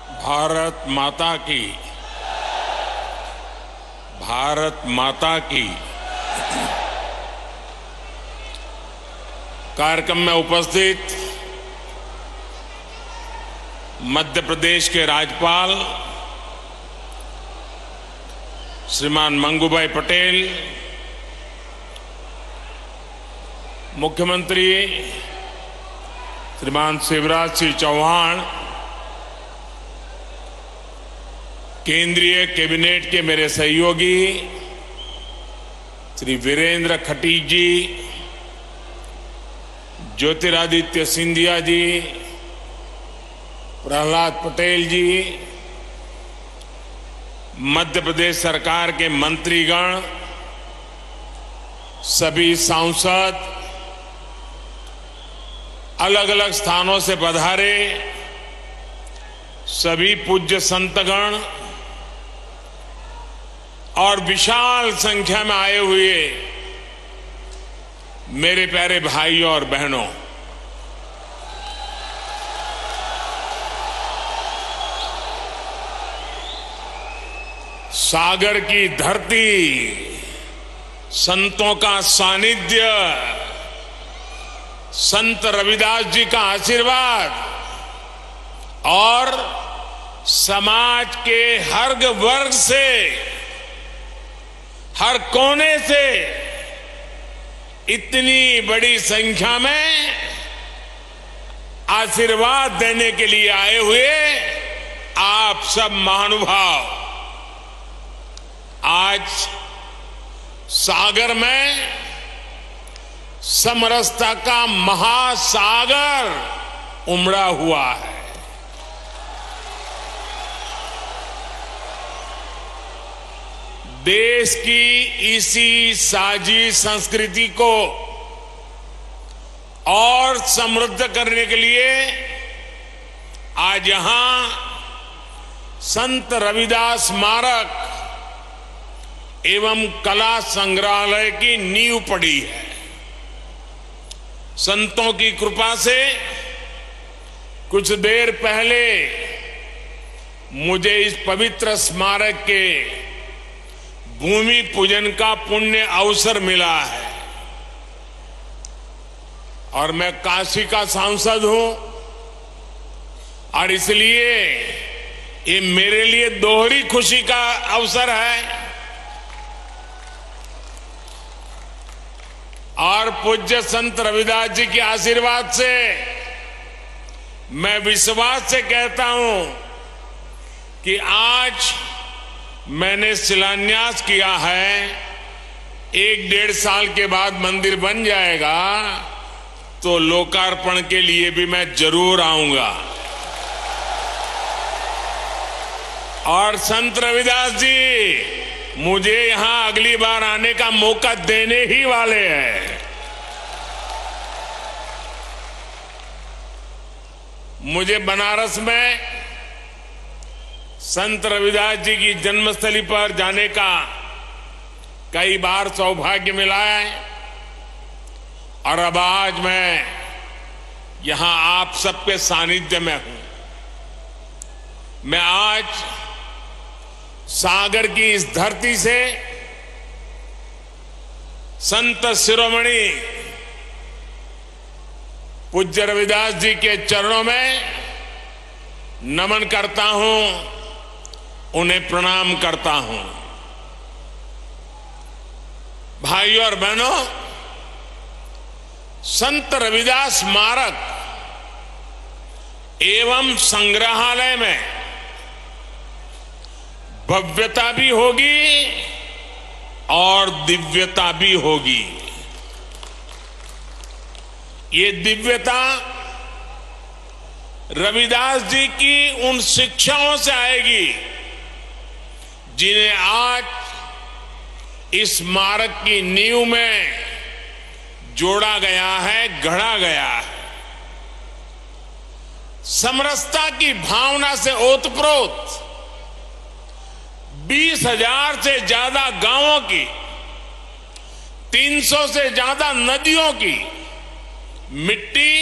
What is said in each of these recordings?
भारत माता की, भारत माता की। कार्यक्रम में उपस्थित मध्य प्रदेश के राज्यपाल श्रीमान मंगूभाई पटेल, मुख्यमंत्री श्रीमान शिवराज सिंह चौहान, केंद्रीय कैबिनेट के मेरे सहयोगी श्री वीरेंद्र खटीक जी, ज्योतिरादित्य सिंधिया जी, प्रहलाद पटेल जी, मध्य प्रदेश सरकार के मंत्रीगण, सभी सांसद, अलग अलग स्थानों से पधारे सभी पूज्य संतगण और विशाल संख्या में आए हुए मेरे प्यारे भाइयों और बहनों, सागर की धरती, संतों का सानिध्य, संत रविदास जी का आशीर्वाद और समाज के हर वर्ग से, हर कोने से इतनी बड़ी संख्या में आशीर्वाद देने के लिए आए हुए आप सब महानुभाव, आज सागर में समरसता का महासागर उमड़ा हुआ है। देश की इसी साझी संस्कृति को और समृद्ध करने के लिए आज यहां संत रविदास स्मारक एवं कला संग्रहालय की नींव पड़ी है। संतों की कृपा से कुछ देर पहले मुझे इस पवित्र स्मारक के भूमि पूजन का पुण्य अवसर मिला है और मैं काशी का सांसद हूं और इसलिए ये मेरे लिए दोहरी खुशी का अवसर है और पूज्य संत रविदास जी के आशीर्वाद से मैं विश्वास से कहता हूं कि आज मैंने शिलान्यास किया है, 1-1.5 साल के बाद मंदिर बन जाएगा तो लोकार्पण के लिए भी मैं जरूर आऊंगा। और संत रविदास जी मुझे यहां अगली बार आने का मौका देने ही वाले हैं। मुझे बनारस में संत रविदास जी की जन्मस्थली पर जाने का कई बार सौभाग्य मिला है और अब आज मैं यहां आप सबके सानिध्य में हूं। मैं आज सागर की इस धरती से संत शिरोमणि पूज्य रविदास जी के चरणों में नमन करता हूं, उन्हें प्रणाम करता हूं। भाइयों और बहनों, संत रविदास स्मारक एवं संग्रहालय में भव्यता भी होगी और दिव्यता भी होगी। ये दिव्यता रविदास जी की उन शिक्षाओं से आएगी जिन्हें आज इस स्मारक की नींव में जोड़ा गया है, गढ़ा गया है। समरसता की भावना से ओतप्रोत 20,000 से ज्यादा गांवों की, 300 से ज्यादा नदियों की मिट्टी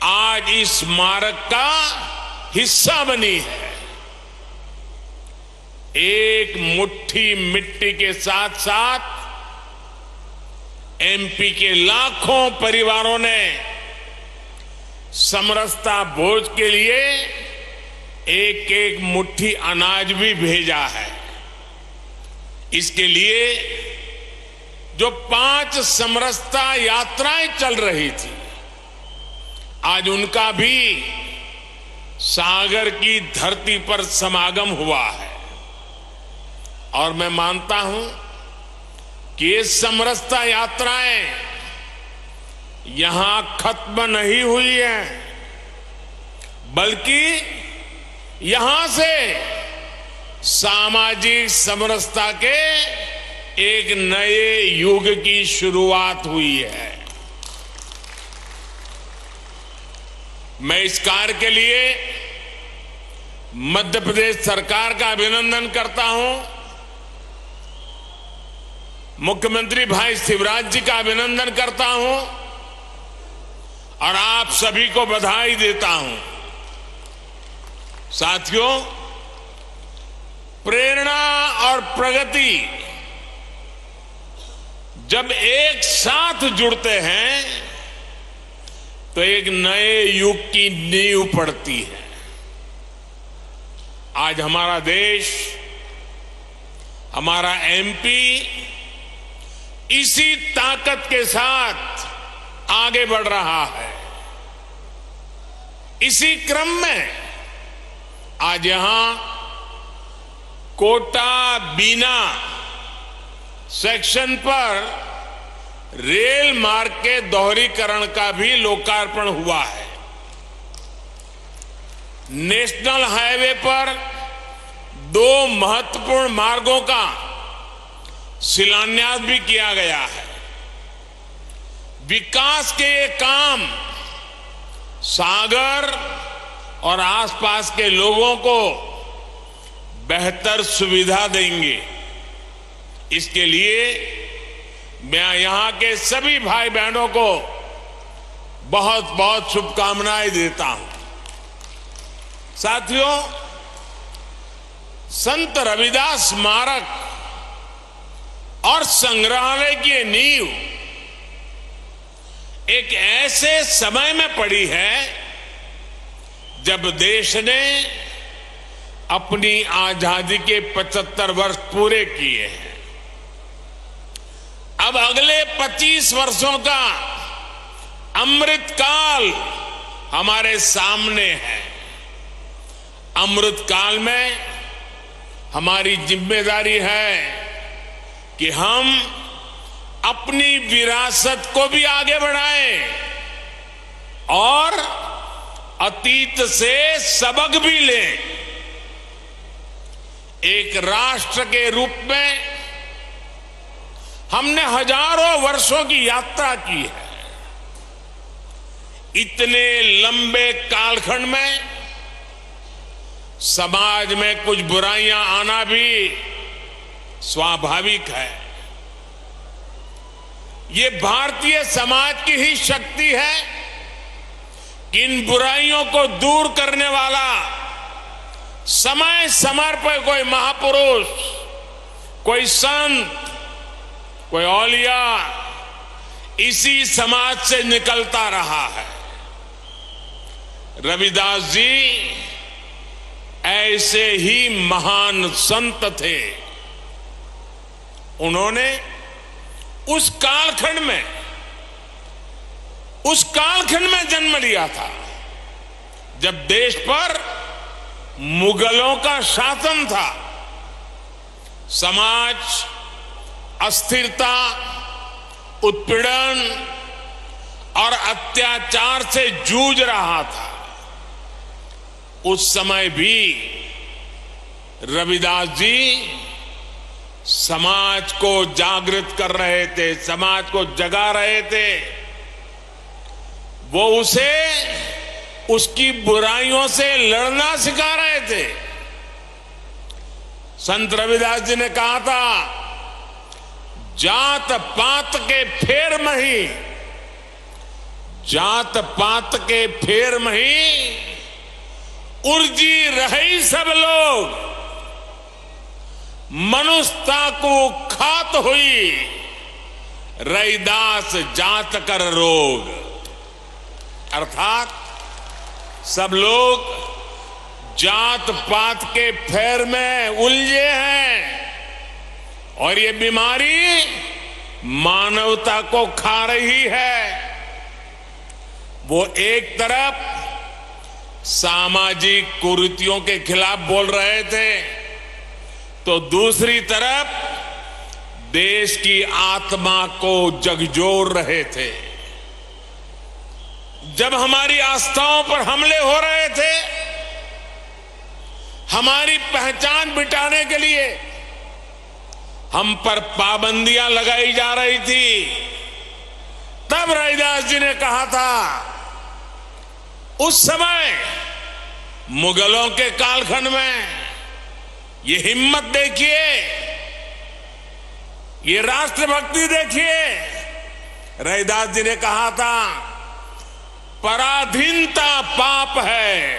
आज इस स्मारक का हिस्सा बनी है। एक मुट्ठी मिट्टी के साथ साथ एमपी के लाखों परिवारों ने समरसता भोज के लिए एक एक मुट्ठी अनाज भी भेजा है। इसके लिए जो 5 समरसता यात्राएं चल रही थी, आज उनका भी सागर की धरती पर समागम हुआ है। और मैं मानता हूं कि ये समरसता यात्राएं यहां खत्म नहीं हुई है, बल्कि यहां से सामाजिक समरसता के एक नए युग की शुरुआत हुई है। मैं इस कार्य के लिए मध्य प्रदेश सरकार का अभिनंदन करता हूं, मुख्यमंत्री भाई शिवराज जी का अभिनंदन करता हूं और आप सभी को बधाई देता हूं। साथियों, प्रेरणा और प्रगति जब एक साथ जुड़ते हैं तो एक नए युग की नींव पड़ती है। आज हमारा देश, हमारा एमपी इसी ताकत के साथ आगे बढ़ रहा है। इसी क्रम में आज यहां कोटा बीना सेक्शन पर रेल मार्ग के दोहरीकरण का भी लोकार्पण हुआ है। नेशनल हाईवे पर 2 महत्वपूर्ण मार्गों का शिलान्यास भी किया गया है। विकास के ये काम सागर और आसपास के लोगों को बेहतर सुविधा देंगे। इसके लिए मैं यहां के सभी भाई बहनों को बहुत बहुत शुभकामनाएं देता हूं। साथियों, संत रविदास स्मारक और संग्रहालय की नींव एक ऐसे समय में पड़ी है जब देश ने अपनी आजादी के 75 वर्ष पूरे किए हैं। अब अगले 25 वर्षों का अमृत काल हमारे सामने है। अमृत काल में हमारी जिम्मेदारी है कि हम अपनी विरासत को भी आगे बढ़ाएं और अतीत से सबक भी लें। एक राष्ट्र के रूप में हमने हजारों वर्षों की यात्रा की है। इतने लंबे कालखंड में समाज में कुछ बुराइयां आना भी स्वाभाविक है। ये भारतीय समाज की ही शक्ति है कि इन बुराइयों को दूर करने वाला समय समय पर कोई महापुरुष, कोई संत, कोई औलिया इसी समाज से निकलता रहा है। रविदास जी ऐसे ही महान संत थे। उन्होंने उस कालखंड में जन्म लिया था जब देश पर मुगलों का शासन था। समाज अस्थिरता, उत्पीड़न और अत्याचार से जूझ रहा था। उस समय भी रविदास जी समाज को जागृत कर रहे थे, समाज को जगा रहे थे। वो उसे उसकी बुराइयों से लड़ना सिखा रहे थे। संत रविदास जी ने कहा था, जात पात के फेर मही, जात पात के फेर मही, उर्जी रही सब लोग, मनुष्यता को खात हुई, रैदास जात कर रोग। अर्थात सब लोग जात पात के फेर में उलझे हैं और ये बीमारी मानवता को खा रही है। वो एक तरफ सामाजिक कुरीतियों के खिलाफ बोल रहे थे, तो दूसरी तरफ देश की आत्मा को झकझोर रहे थे। जब हमारी आस्थाओं पर हमले हो रहे थे, हमारी पहचान मिटाने के लिए हम पर पाबंदियां लगाई जा रही थी, तब रैदास जी ने कहा था, उस समय मुगलों के कालखंड में, ये हिम्मत देखिए, ये राष्ट्रभक्ति देखिए। रैदास जी ने कहा था, पराधीनता पाप है,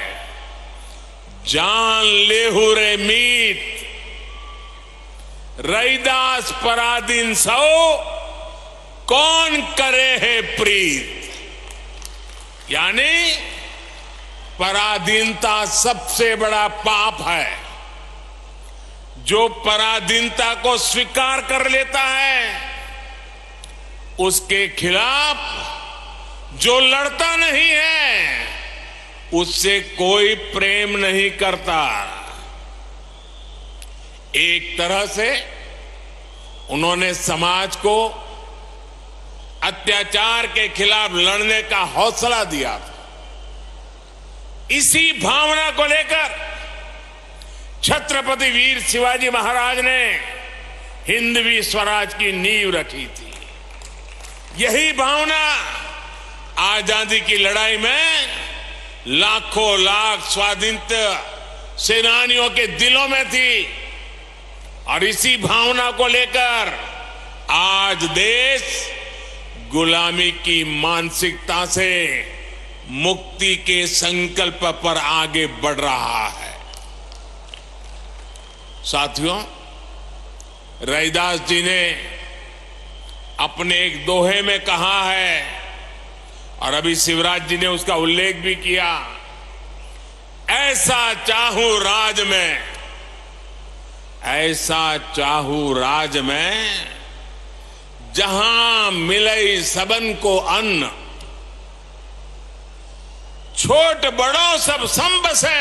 जान लेहु रे मीत, रैदास पराधीन सो, कौन करे है प्रीत। यानी पराधीनता सबसे बड़ा पाप है। जो पराधीनता को स्वीकार कर लेता है, उसके खिलाफ जो लड़ता नहीं है, उससे कोई प्रेम नहीं करता। एक तरह से उन्होंने समाज को अत्याचार के खिलाफ लड़ने का हौसला दिया था। इसी भावना को लेकर छत्रपति वीर शिवाजी महाराज ने हिंदवी स्वराज की नींव रखी थी। यही भावना आजादी की लड़ाई में लाखों लाख स्वाधीनता सेनानियों के दिलों में थी, और इसी भावना को लेकर आज देश गुलामी की मानसिकता से मुक्ति के संकल्प पर आगे बढ़ रहा है। साथियों, रैदास जी ने अपने एक दोहे में कहा है, और अभी शिवराज जी ने उसका उल्लेख भी किया, ऐसा चाहूं राज में, ऐसा चाहूं राज में, जहां मिले सबन को अन्न, छोट बड़ों सब संबसे,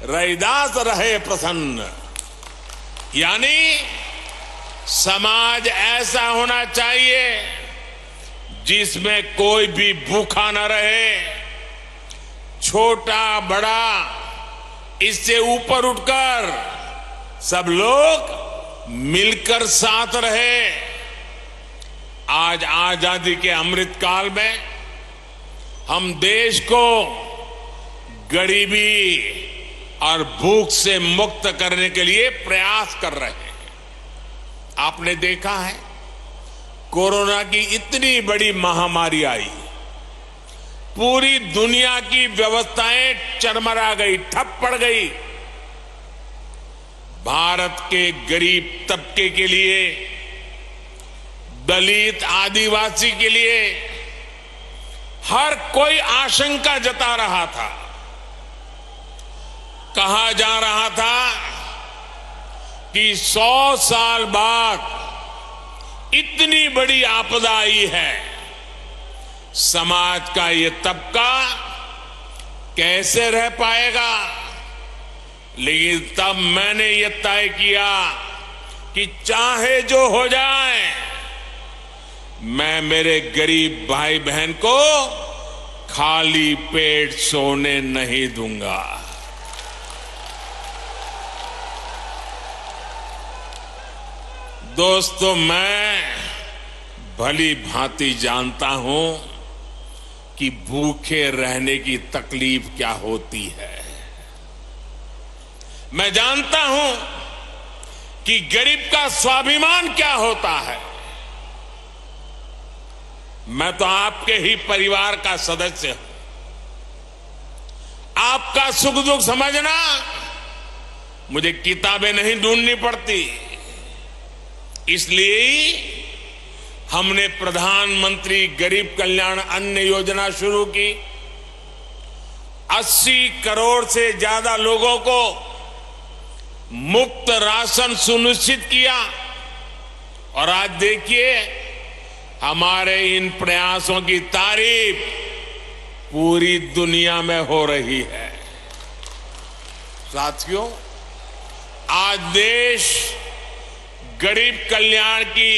रैदास रहे प्रसन्न। यानी समाज ऐसा होना चाहिए जिसमें कोई भी भूखा न रहे, छोटा बड़ा इससे ऊपर उठकर सब लोग मिलकर साथ रहे। आज आजादी के अमृत काल में हम देश को गरीबी और भूख से मुक्त करने के लिए प्रयास कर रहे हैं। आपने देखा है, कोरोना की इतनी बड़ी महामारी आई, पूरी दुनिया की व्यवस्थाएं चरमरा गई, ठप पड़ गई। भारत के गरीब तबके के लिए, दलित आदिवासी के लिए हर कोई आशंका जता रहा था। कहा जा रहा था कि 100 साल बाद इतनी बड़ी आपदा आई है, समाज का ये तबका कैसे रह पाएगा। लेकिन तब मैंने ये तय किया कि चाहे जो हो जाए, मैं मेरे गरीब भाई बहन को खाली पेट सोने नहीं दूंगा। दोस्तों, मैं भली भांति जानता हूं कि भूखे रहने की तकलीफ क्या होती है। मैं जानता हूं कि गरीब का स्वाभिमान क्या होता है। मैं तो आपके ही परिवार का सदस्य हूं। आपका सुख दुख समझना मुझे किताबें नहीं ढूंढनी पड़ती। इसलिए हमने प्रधानमंत्री गरीब कल्याण अन्न योजना शुरू की। 80 करोड़ से ज्यादा लोगों को मुफ्त राशन सुनिश्चित किया। और आज देखिए हमारे इन प्रयासों की तारीफ पूरी दुनिया में हो रही है। साथियों, आज देश गरीब कल्याण की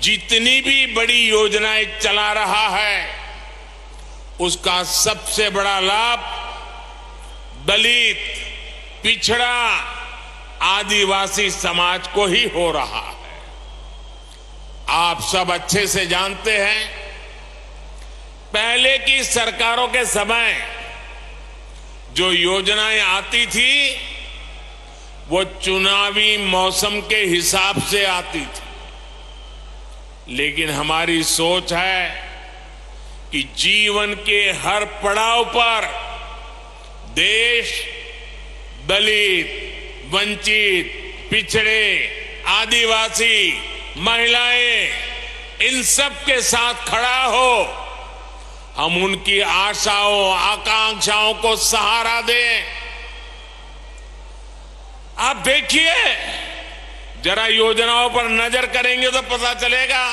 जितनी भी बड़ी योजनाएं चला रहा है उसका सबसे बड़ा लाभ दलित, पिछड़ा, आदिवासी समाज को ही हो रहा है। आप सब अच्छे से जानते हैं, पहले की सरकारों के समय जो योजनाएं आती थी वो चुनावी मौसम के हिसाब से आती थी। लेकिन हमारी सोच है कि जीवन के हर पड़ाव पर देश दलित, वंचित, पिछड़े, आदिवासी, महिलाएं, इन सब के साथ खड़ा हो। हम उनकी आशाओं, आकांक्षाओं को सहारा दें। आप देखिए, जरा योजनाओं पर नजर करेंगे तो पता चलेगा।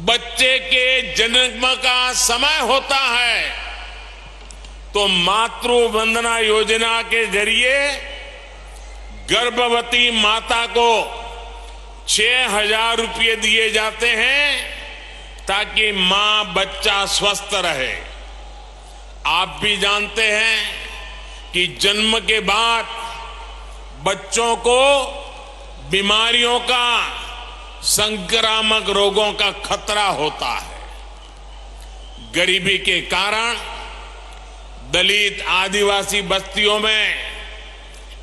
बच्चे के जन्म का समय होता है तो मातृ वंदना योजना के जरिए गर्भवती माता को 6,000 रुपये दिए जाते हैं ताकि मां बच्चा स्वस्थ रहे। आप भी जानते हैं कि जन्म के बाद बच्चों को बीमारियों का, संक्रामक रोगों का खतरा होता है। गरीबी के कारण दलित, आदिवासी बस्तियों में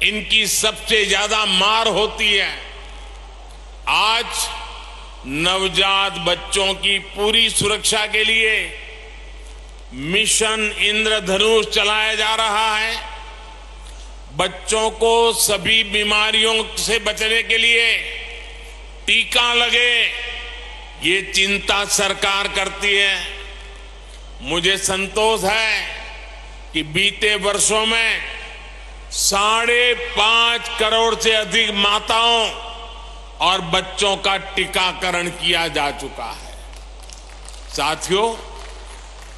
इनकी सबसे ज्यादा मार होती है। आज नवजात बच्चों की पूरी सुरक्षा के लिए मिशन इंद्रधनुष चलाया जा रहा है। बच्चों को सभी बीमारियों से बचने के लिए टीका लगे, ये चिंता सरकार करती है। मुझे संतोष है कि बीते वर्षों में 5.5 करोड़ से अधिक माताओं और बच्चों का टीकाकरण किया जा चुका है। साथियों,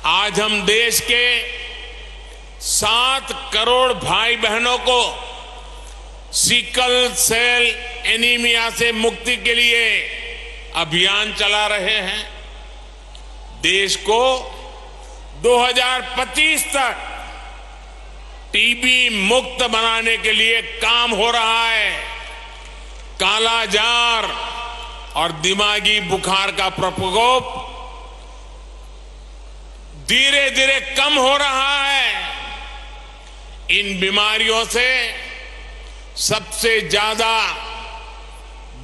आज हम देश के 7 करोड़ भाई बहनों को सिकल सेल एनीमिया से मुक्ति के लिए अभियान चला रहे हैं। देश को 2025 तक टीबी मुक्त बनाने के लिए काम हो रहा है। कालाजार और दिमागी बुखार का प्रकोप धीरे धीरे कम हो रहा है। इन बीमारियों से सबसे ज्यादा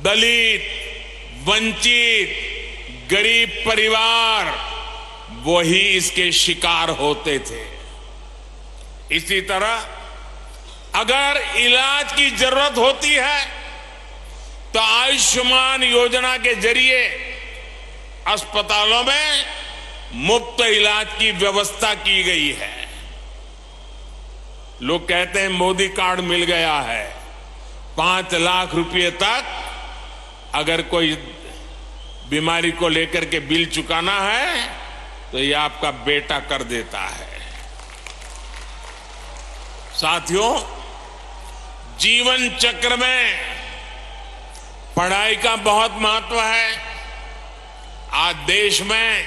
दलित, वंचित, गरीब परिवार वही इसके शिकार होते थे। इसी तरह अगर इलाज की जरूरत होती है तो आयुष्मान योजना के जरिए अस्पतालों में मुफ्त इलाज की व्यवस्था की गई है। लोग कहते हैं मोदी कार्ड मिल गया है, 5 लाख रुपए तक अगर कोई बीमारी को लेकर के बिल चुकाना है तो ये आपका बेटा कर देता है। साथियों, जीवन चक्र में पढ़ाई का बहुत महत्व है। आज देश में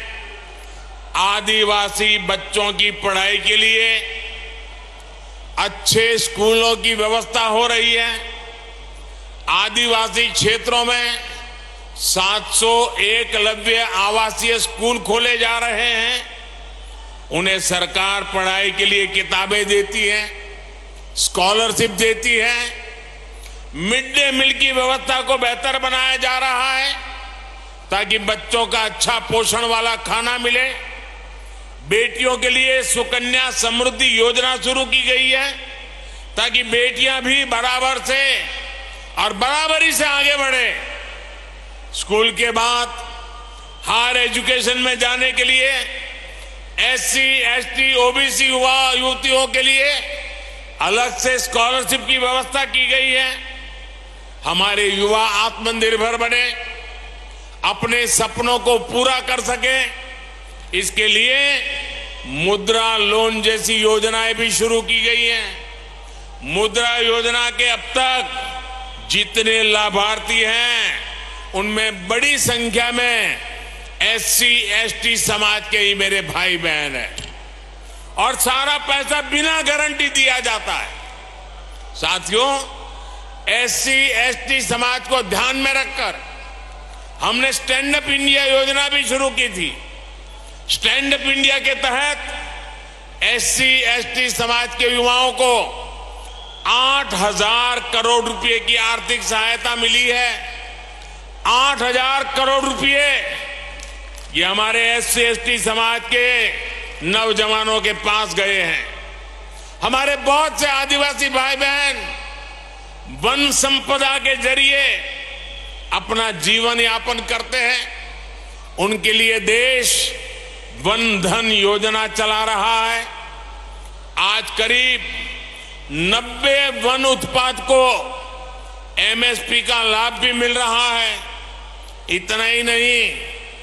आदिवासी बच्चों की पढ़ाई के लिए अच्छे स्कूलों की व्यवस्था हो रही है। आदिवासी क्षेत्रों में 700 एकलव्य आवासीय स्कूल खोले जा रहे हैं। उन्हें सरकार पढ़ाई के लिए किताबें देती है, स्कॉलरशिप देती है। मिड डे मील की व्यवस्था को बेहतर बनाया जा रहा है ताकि बच्चों का अच्छा पोषण वाला खाना मिले। बेटियों के लिए सुकन्या समृद्धि योजना शुरू की गई है ताकि बेटियां भी बराबर से और बराबरी से आगे बढ़े। स्कूल के बाद हायर एजुकेशन में जाने के लिए एससी, एसटी, ओबीसी युवा युवतियों के लिए अलग से स्कॉलरशिप की व्यवस्था की गई है। हमारे युवा आत्मनिर्भर बने, अपने सपनों को पूरा कर सके, इसके लिए मुद्रा लोन जैसी योजनाएं भी शुरू की गई हैं। मुद्रा योजना के अब तक जितने लाभार्थी हैं उनमें बड़ी संख्या में एससी, एसटी समाज के ही मेरे भाई बहन हैं और सारा पैसा बिना गारंटी दिया जाता है। साथियों, एससी, एसटी समाज को ध्यान में रखकर हमने स्टैंड अप इंडिया योजना भी शुरू की थी। स्टैंड अप इंडिया के तहत एससी, एसटी समाज के युवाओं को 8,000 करोड़ रुपए की आर्थिक सहायता मिली है। 8,000 करोड़ रुपए ये हमारे एससी, एसटी समाज के नौजवानों के पास गए हैं। हमारे बहुत से आदिवासी भाई बहन वन संपदा के जरिए अपना जीवन यापन करते हैं। उनके लिए देश वन धन योजना चला रहा है। आज करीब 90 वन उत्पाद को एमएसपी का लाभ भी मिल रहा है। इतना ही नहीं,